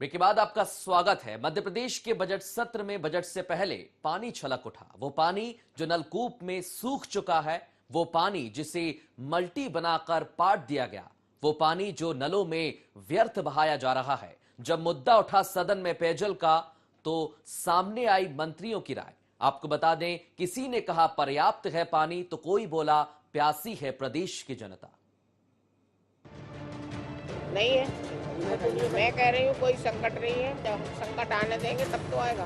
Break के बाद आपका स्वागत है। मध्य प्रदेश के बजट सत्र में बजट से पहले पानी छलक उठा। वो पानी जो नलकूप में सूख चुका है, वो पानी जिसे मल्टी बनाकर पाट दिया गया, वो पानी जो नलों में व्यर्थ बहाया जा रहा है। जब मुद्दा उठा सदन में पेयजल का, तो सामने आई मंत्रियों की राय। आपको बता दें, किसी ने कहा पर्याप्त है पानी, तो कोई बोला प्यासी है प्रदेश की जनता। नहीं है, मैं कह रही हूँ कोई संकट नहीं है। जब हम संकट आने देंगे तब तो आएगा।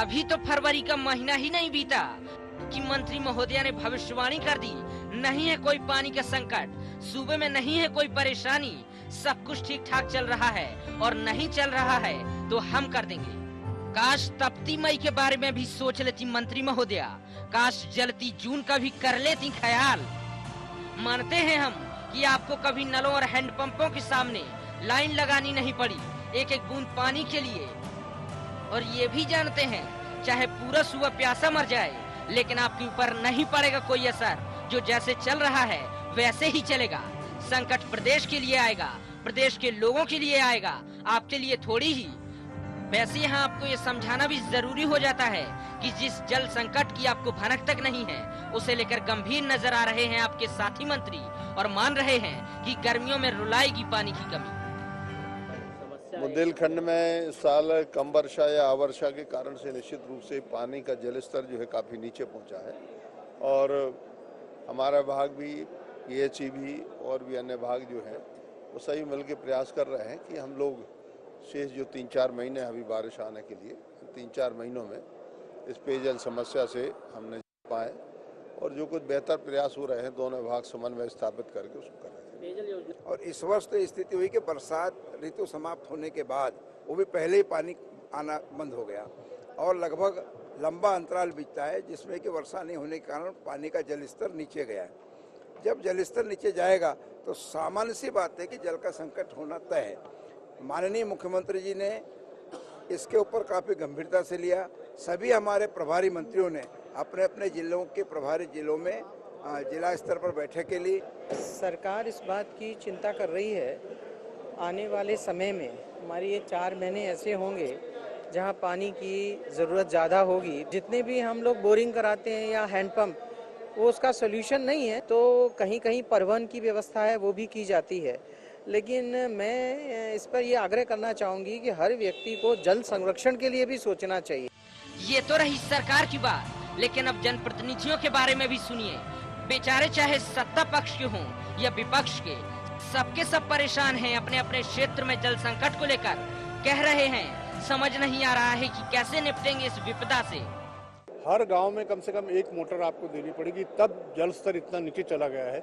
अभी तो फरवरी का महीना ही नहीं बीता कि मंत्री महोदया ने भविष्यवाणी कर दी, नहीं है कोई पानी का संकट, सूबे में नहीं है कोई परेशानी, सब कुछ ठीक ठाक चल रहा है और नहीं चल रहा है तो हम कर देंगे। काश तपती मई के बारे में भी सोच लेती मंत्री महोदया, काश जलती जून का भी कर लेती ख्याल। मानते हैं हम कि आपको कभी नलों और हैंडपंपों के सामने लाइन लगानी नहीं पड़ी एक एक बूंद पानी के लिए, और ये भी जानते हैं चाहे पूरा सूबा प्यासा मर जाए लेकिन आपके ऊपर नहीं पड़ेगा कोई असर। जो जैसे चल रहा है वैसे ही चलेगा। संकट प्रदेश के लिए आएगा, प्रदेश के लोगों के लिए आएगा, आपके लिए थोड़ी ही। वैसे यहाँ आपको ये समझाना भी जरूरी हो जाता है कि जिस जल संकट की आपको भनक तक नहीं है, उसे लेकर गंभीर नजर आ रहे हैं आपके साथी मंत्री और मान रहे हैं कि गर्मियों में रुलाएगी पानी की कमी। बुंदेलखंड में इस साल कम वर्षा या अवर्षा के कारण से निश्चित रूप से पानी का जल स्तर जो है काफ़ी नीचे पहुंचा है, और हमारा विभाग भी, पीएचई भी और भी अन्य विभाग जो है वो सही मिलकर प्रयास कर रहे हैं कि हम लोग शेष जो 3-4 महीने अभी बारिश आने के लिए, 3-4 महीनों में इस पेयजल समस्या से हमने पाए, और जो कुछ बेहतर प्रयास हो रहे हैं दोनों विभाग समन्वय स्थापित करके उसको कर रहे हैं। और इस वर्ष तो स्थिति हुई कि बरसात ऋतु समाप्त होने के बाद वो भी पहले ही पानी आना बंद हो गया, और लगभग लंबा अंतराल बीतता है जिसमें कि वर्षा नहीं होने के कारण पानी का जल स्तर नीचे गया है। जब जल स्तर नीचे जाएगा तो सामान्य सी बात है कि जल का संकट होना तय है। माननीय मुख्यमंत्री जी ने इसके ऊपर काफ़ी गंभीरता से लिया। सभी हमारे प्रभारी मंत्रियों ने अपने अपने जिलों के प्रभारी जिलों में जिला स्तर पर बैठक के लिए सरकार इस बात की चिंता कर रही है, आने वाले समय में हमारी ये 4 महीने ऐसे होंगे जहां पानी की ज़रूरत ज़्यादा होगी। जितने भी हम लोग बोरिंग कराते हैं या हैंडपम्प, वो उसका सोल्यूशन नहीं है, तो कहीं कहीं परिवहन की व्यवस्था है वो भी की जाती है। लेकिन मैं इस पर ये आग्रह करना चाहूँगी कि हर व्यक्ति को जल संरक्षण के लिए भी सोचना चाहिए। ये तो रही सरकार की बात, लेकिन अब जनप्रतिनिधियों के बारे में भी सुनिए। बेचारे चाहे सत्ता पक्ष के हों या विपक्ष के, सबके सब परेशान हैं अपने अपने क्षेत्र में जल संकट को लेकर। कह रहे हैं समझ नहीं आ रहा है कि कैसे निपटेंगे इस विपदा से। हर गांव में कम से कम एक मोटर आपको देनी पड़ेगी, तब जल स्तर इतना नीचे चला गया है,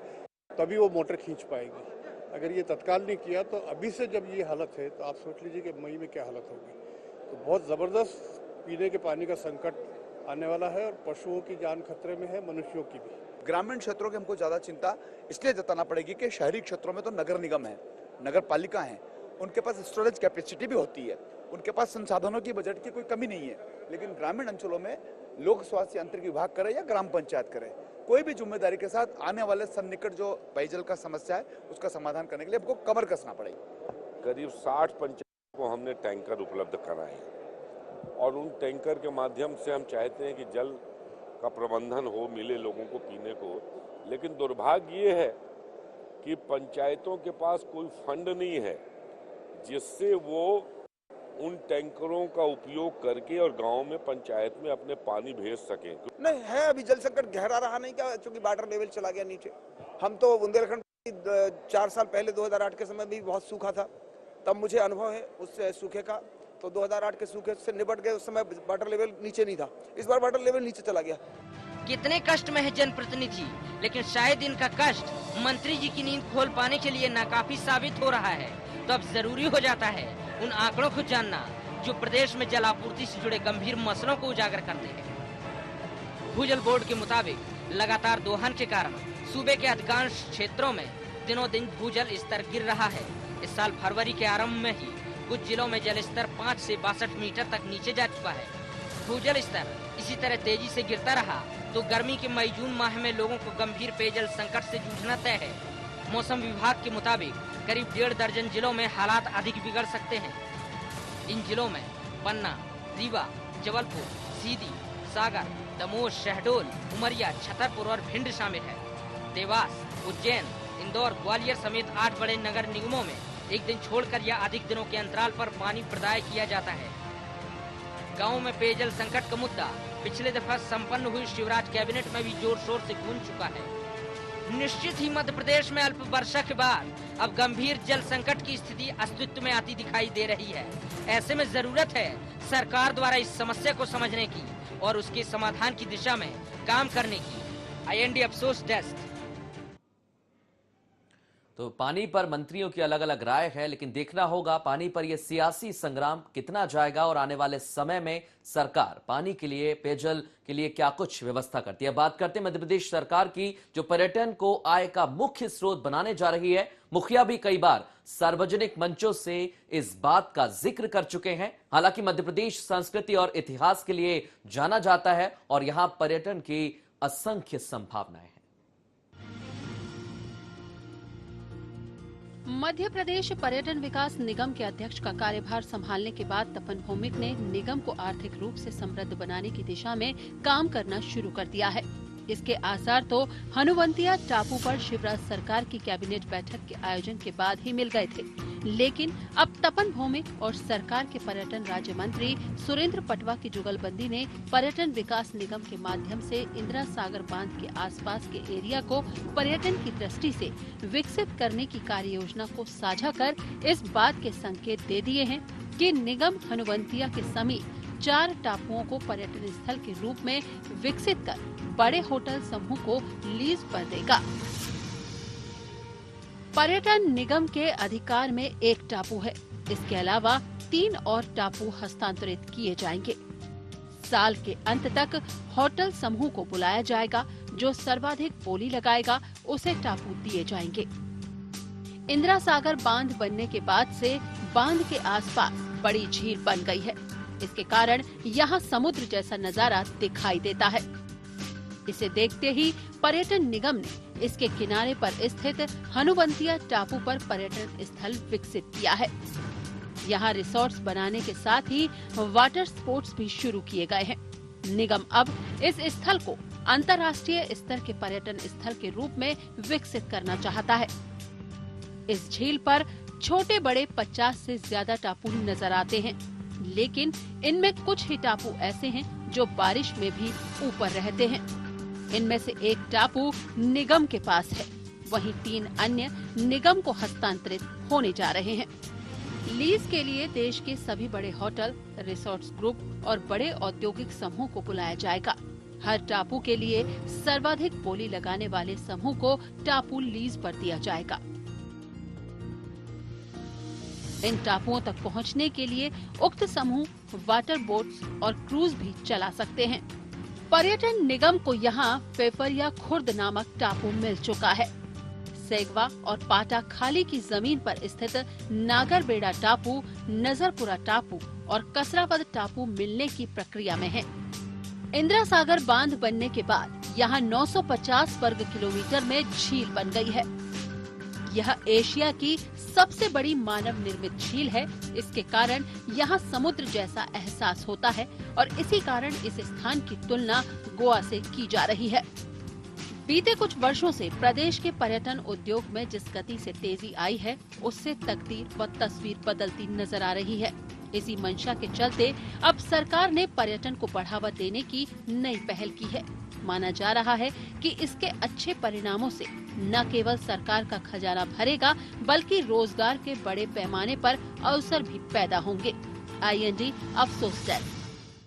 तभी वो मोटर खींच पाएगी। अगर ये तत्काल नहीं किया तो अभी से जब ये हालत है तो आप सोच लीजिए कि मई में क्या हालत होगी। तो बहुत ज़बरदस्त पीने के पानी का संकट आने वाला है, और पशुओं की जान खतरे में है, मनुष्यों की भी। ग्रामीण क्षेत्रों की हमको ज़्यादा चिंता इसलिए जताना पड़ेगी कि शहरी क्षेत्रों में तो नगर निगम है, नगर पालिका है, उनके पास स्टोरेज कैपेसिटी भी होती है, उनके पास संसाधनों की बजट की कोई कमी नहीं है। लेकिन ग्रामीण अंचलों में लोक स्वास्थ्य यांत्रिक विभाग करे या ग्राम पंचायत करे, कोई भी जिम्मेदारी के साथ आने वाले सन्निकट जो पेयजल का समस्या है उसका समाधान करने के लिए हमको कमर कसना पड़ेगा। करीब 60 पंचायतों को हमने टैंकर उपलब्ध कराए हैं, और उन टैंकर के माध्यम से हम चाहते हैं कि जल का प्रबंधन हो, मिले लोगों को पीने को। लेकिन दुर्भाग्य ये है कि पंचायतों के पास कोई फंड नहीं है जिससे वो उन टैंकरों का उपयोग करके और गांव में पंचायत में अपने पानी भेज सकें। नहीं है, अभी जल संकट गहरा रहा नहीं क्या, क्योंकि वाटर लेवल चला गया नीचे। हम तो बुंदेलखंड 4 साल पहले 2008 के समय भी बहुत सूखा था, तब मुझे अनुभव है उस सूखे का। तो 2008 के सूखे से निपट गए, उस समय वाटर लेवल नीचे नहीं था, इस बार वाटर लेवल नीचे चला गया। कितने कष्ट में है जनप्रतिनिधि, लेकिन शायद इनका कष्ट मंत्री जी की नींद खोल पाने के लिए नाकाफी साबित हो रहा है। तो अब जरूरी हो जाता है उन आंकड़ों को जानना जो प्रदेश में जल आपूर्ति से जुड़े गंभीर मसलों को उजागर करते हैं। भूजल बोर्ड के मुताबिक लगातार दोहन के कारण सूबे के अधिकांश क्षेत्रों में दिनों दिन भूजल स्तर गिर रहा है। इस साल फरवरी के आरंभ में ही कुछ जिलों में जल स्तर 5 से 62 मीटर तक नीचे जा चुका है। भूजल स्तर इसी तरह तेजी से गिरता रहा तो गर्मी के मई जून माह में लोगों को गंभीर पेयजल संकट से जूझना तय है। मौसम विभाग के मुताबिक करीब 1.5 दर्जन जिलों में हालात अधिक बिगड़ सकते हैं। इन जिलों में पन्ना, रीवा, जबलपुर, सीधी, सागर, दमोह, शहडोल, उमरिया, छतरपुर और भिंड शामिल है। देवास, उज्जैन, इंदौर, ग्वालियर समेत 8 बड़े नगर निगमों में एक दिन छोड़कर या अधिक दिनों के अंतराल पर पानी प्रदाय किया जाता है। गाँव में पेयजल संकट का मुद्दा पिछले दफा संपन्न हुई शिवराज कैबिनेट में भी जोर शोर से गूंज चुका है। निश्चित ही मध्य प्रदेश में अल्प वर्षा के बाद अब गंभीर जल संकट की स्थिति अस्तित्व में आती दिखाई दे रही है। ऐसे में जरूरत है सरकार द्वारा इस समस्या को समझने की और उसके समाधान की दिशा में काम करने की। IND अफसोस डेस्क। तो पानी पर मंत्रियों की अलग अलग राय है, लेकिन देखना होगा पानी पर यह सियासी संग्राम कितना जाएगा और आने वाले समय में सरकार पानी के लिए, पेयजल के लिए क्या कुछ व्यवस्था करती है। बात करते हैं मध्य प्रदेश सरकार की, जो पर्यटन को आय का मुख्य स्रोत बनाने जा रही है। मुखिया भी कई बार सार्वजनिक मंचों से इस बात का जिक्र कर चुके हैं। हालांकि मध्य प्रदेश संस्कृति और इतिहास के लिए जाना जाता है और यहां पर्यटन की असंख्य संभावनाएं हैं। मध्य प्रदेश पर्यटन विकास निगम के अध्यक्ष का कार्यभार संभालने के बाद तपन भौमिक ने निगम को आर्थिक रूप से समृद्ध बनाने की दिशा में काम करना शुरू कर दिया है। इसके आसार तो हनुवंतिया टापू पर शिवराज सरकार की कैबिनेट बैठक के आयोजन के बाद ही मिल गए थे, लेकिन अब तपन भौमिक और सरकार के पर्यटन राज्य मंत्री सुरेंद्र पटवा की जुगलबंदी ने पर्यटन विकास निगम के माध्यम से इंदिरा सागर बांध के आसपास के एरिया को पर्यटन की दृष्टि से विकसित करने की कार्य योजना को साझा कर इस बात के संकेत दे दिए हैं कि निगम हनुवंतिया के समीप 4 टापुओं को पर्यटन स्थल के रूप में विकसित कर बड़े होटल समूह को लीज पर देगा। पर्यटन निगम के अधिकार में 1 टापू है। इसके अलावा 3 और टापू हस्तांतरित किए जाएंगे। साल के अंत तक होटल समूह को बुलाया जाएगा। जो सर्वाधिक बोली लगाएगा उसे टापू दिए जाएंगे। इंदिरा सागर बांध बनने के बाद से बांध के आसपास बड़ी झील बन गई है। इसके कारण यहाँ समुद्र जैसा नजारा दिखाई देता है। इसे देखते ही पर्यटन निगम ने इसके किनारे पर स्थित हनुवंतिया टापू पर पर्यटन स्थल विकसित किया है। यहाँ रिसोर्ट्स बनाने के साथ ही वाटर स्पोर्ट्स भी शुरू किए गए हैं। निगम अब इस स्थल को अंतर्राष्ट्रीय स्तर के पर्यटन स्थल के रूप में विकसित करना चाहता है। इस झील पर छोटे बड़े 50 से ज्यादा टापू नजर आते हैं, लेकिन इनमें कुछ ही टापू ऐसे हैं जो बारिश में भी ऊपर रहते हैं। इनमें से 1 टापू निगम के पास है, वहीं 3 अन्य निगम को हस्तांतरित होने जा रहे हैं। लीज के लिए देश के सभी बड़े होटल, रिसोर्ट्स ग्रुप और बड़े औद्योगिक समूह को बुलाया जाएगा। हर टापू के लिए सर्वाधिक बोली लगाने वाले समूह को टापू लीज पर दिया जाएगा। इन टापुओं तक पहुंचने के लिए उक्त समूह वाटर बोट्स और क्रूज भी चला सकते हैं। पर्यटन निगम को यहाँ पेपरिया खुर्द नामक टापू मिल चुका है। सेगवा और पाटा खाली की जमीन पर स्थित नागरबेड़ा टापू, नजरपुरा टापू और कसरावद टापू मिलने की प्रक्रिया में है। इंदिरा सागर बांध बनने के बाद यहाँ 950 वर्ग किलोमीटर में झील बन गई है। यह एशिया की सबसे बड़ी मानव निर्मित झील है। इसके कारण यहाँ समुद्र जैसा एहसास होता है और इसी कारण इस स्थान की तुलना गोवा से की जा रही है। बीते कुछ वर्षों से प्रदेश के पर्यटन उद्योग में जिस गति से तेजी आई है, उससे तकदीर व तस्वीर बदलती नजर आ रही है। इसी मंशा के चलते अब सरकार ने पर्यटन को बढ़ावा देने की नई पहल की है। माना जा रहा है कि इसके अच्छे परिणामों से न केवल सरकार का खजाना भरेगा, बल्कि रोजगार के बड़े पैमाने पर अवसर भी पैदा होंगे। IND अफसोस डेस्क।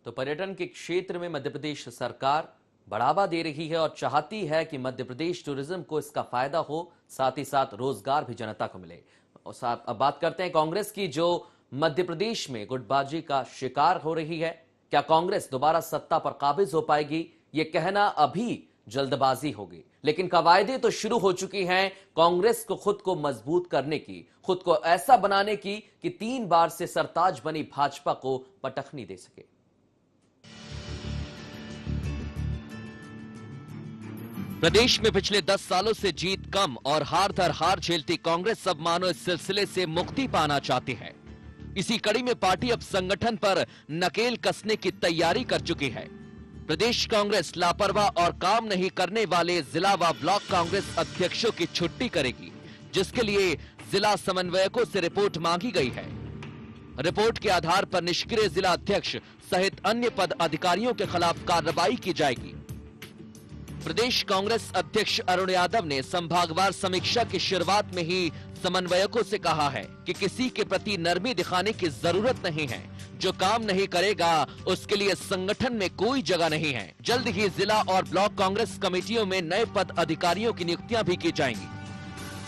तो पर्यटन के क्षेत्र में मध्य प्रदेश सरकार बढ़ावा दे रही है और चाहती है कि मध्य प्रदेश टूरिज्म को इसका फायदा हो, साथ ही साथ रोजगार भी जनता को मिले। और साथ अब बात करते हैं कांग्रेस की, जो मध्य प्रदेश में गुटबाजी का शिकार हो रही है। क्या कांग्रेस दोबारा सत्ता पर काबिज हो पाएगी? ये कहना अभी जल्दबाजी होगी, लेकिन कवायदे तो शुरू हो चुकी हैं कांग्रेस को खुद को मजबूत करने की, खुद को ऐसा बनाने की कि 3 बार से सरताज बनी भाजपा को पटखनी दे सके। प्रदेश में पिछले 10 सालों से जीत कम और हार दर हार झेलती कांग्रेस अब मानो इस सिलसिले से मुक्ति पाना चाहती है। इसी कड़ी में पार्टी अब संगठन पर नकेल कसने की तैयारी कर चुकी है। प्रदेश कांग्रेस लापरवाह और काम नहीं करने वाले जिला व ब्लॉक कांग्रेस अध्यक्षों की छुट्टी करेगी, जिसके लिए जिला समन्वयकों से रिपोर्ट मांगी गई है। रिपोर्ट के आधार पर निष्क्रिय जिला अध्यक्ष सहित अन्य पद अधिकारियों के खिलाफ कार्रवाई की जाएगी। प्रदेश कांग्रेस अध्यक्ष अरुण यादव ने संभागवार समीक्षा की शुरुआत में ही समन्वयकों से कहा है कि किसी के प्रति नरमी दिखाने की जरूरत नहीं है। जो काम नहीं करेगा उसके लिए संगठन में कोई जगह नहीं है। जल्द ही जिला और ब्लॉक कांग्रेस कमेटियों में नए पद अधिकारियों की नियुक्तियां भी की जाएंगी।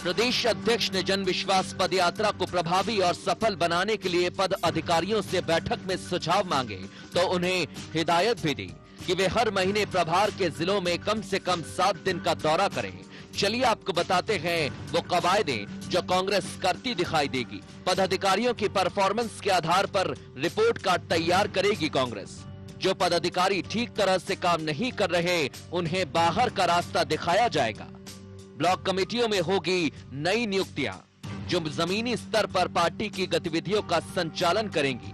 प्रदेश अध्यक्ष ने जन विश्वास पद यात्रा को प्रभावी और सफल बनाने के लिए पद अधिकारियों से बैठक में सुझाव मांगे तो उन्हें हिदायत भी दी कि वे हर महीने प्रभार के जिलों में कम से कम 7 दिन का दौरा करें। चलिए आपको बताते हैं वो कवायदें जो कांग्रेस करती दिखाई देगी। पदाधिकारियों की परफॉर्मेंस के आधार पर रिपोर्ट कार्ड तैयार करेगी कांग्रेस। जो पदाधिकारी ठीक तरह से काम नहीं कर रहे उन्हें बाहर का रास्ता दिखाया जाएगा। ब्लॉक कमेटियों में होगी नई नियुक्तियां जो जमीनी स्तर पर पार्टी की गतिविधियों का संचालन करेंगी।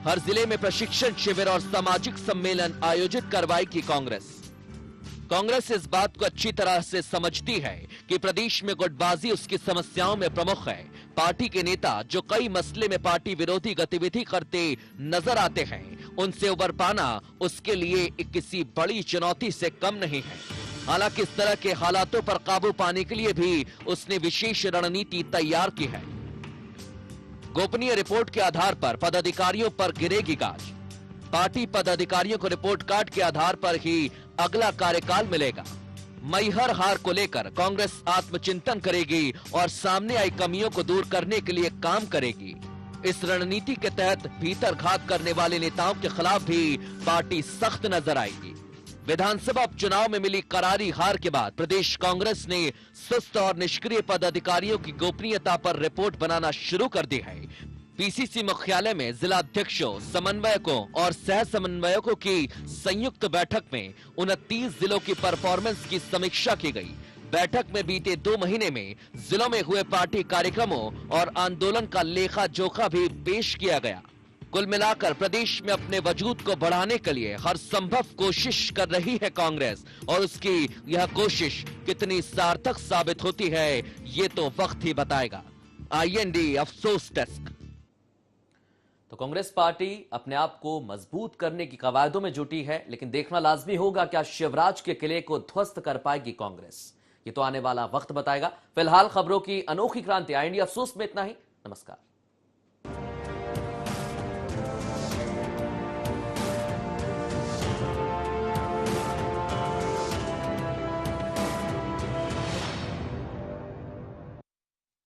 हर जिले में प्रशिक्षण शिविर और सामाजिक सम्मेलन आयोजित करवाएगी कांग्रेस इस बात को अच्छी तरह से समझती है कि प्रदेश में गुटबाजी उसकी समस्याओं में प्रमुख है। पार्टी के नेता जो कई मसले में पार्टी विरोधी गतिविधि करते नजर आते हैं, उनसे उबर पाना उसके लिए किसी बड़ी चुनौती से कम नहीं है। हालांकि इस तरह के हालातों पर काबू पाने के लिए भी उसने विशेष रणनीति तैयार की है। गोपनीय रिपोर्ट के आधार पर पदाधिकारियों पर गिरेगी गाज। पार्टी पदाधिकारियों को रिपोर्ट कार्ड के आधार पर ही अगला कार्यकाल मिलेगा। मैहर हार को लेकर कांग्रेस आत्मचिंतन करेगी और सामने आई कमियों को दूर करने के लिए काम करेगी। इस रणनीति के तहत भीतर घात करने वाले नेताओं के खिलाफ भी पार्टी सख्त नजर आएगी। विधानसभा उपचुनाव में मिली करारी हार के बाद प्रदेश कांग्रेस ने सुस्त और निष्क्रिय पदाधिकारियों की गोपनीयता पर रिपोर्ट बनाना शुरू कर दी है। पीसीसी मुख्यालय में जिला अध्यक्षों, समन्वयकों और सह समन्वयकों की संयुक्त बैठक में 29 जिलों की परफॉर्मेंस की समीक्षा की गई। बैठक में बीते 2 महीने में जिलों में हुए पार्टी कार्यक्रमों और आंदोलन का लेखा जोखा भी पेश किया गया। कुल मिलाकर प्रदेश में अपने वजूद को बढ़ाने के लिए हर संभव कोशिश कर रही है कांग्रेस और उसकी यह कोशिश कितनी सार्थक साबित होती है ये तो वक्त ही बताएगा। IND अफसोस डेस्क। तो कांग्रेस पार्टी अपने आप को मजबूत करने की कवायदों में जुटी है, लेकिन देखना लाजमी होगा क्या शिवराज के किले को ध्वस्त कर पाएगी कांग्रेस। ये तो आने वाला वक्त बताएगा। फिलहाल खबरों की अनोखी क्रांति IND अफसोस में इतना ही। नमस्कार।